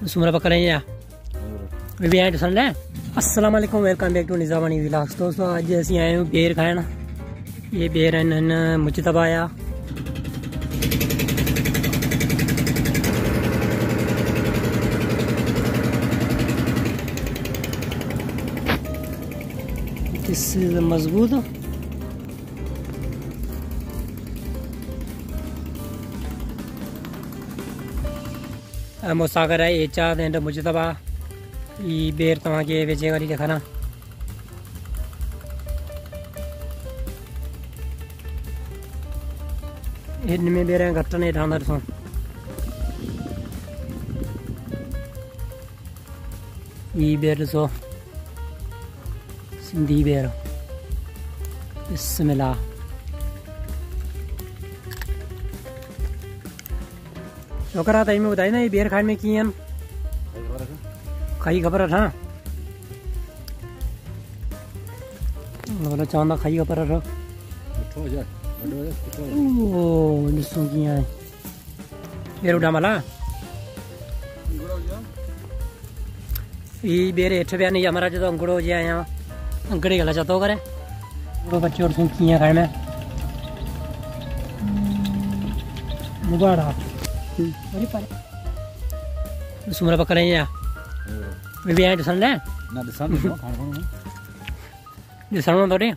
सुमरा पकड़ रही है भी आए सुन ले। अस्सलाम वालेकुम, वेलकम बैक टू निज़ामानी व्लॉग्स। दोस्तों आज असीं आए हैं बेर खाण। ये बेर हैं मुजतबा आ दिस इज मजबूत मुसागर है ये चाह दें मुजतबा ये बेर तव्हांखे वेझे वारी ॾेखारां। हिन में बेर घटि न हेठां था ॾिसो। ये बेर ॾिसो सिंधी बेर। बिस्मिल्लाह। छोकरा तई में ॿुधाईंदा ये बेर खाइण में कीअं आहिनि? खाई ख़बर अठ चवंदा खाई ख़बर अठ। ॾिसो कीअं आहे बेर उॾा मला। ही बेर हेठि पिया नी हमारा जो अंगड़ो हुजे आया अंगड़े गला चतो करे अंगड़ो बच्चे और कीअं खाइण में मुगाड़ा सुमरा पकड़ रही है भी आए ॾिसण लाइ ॾिसणो थोरी।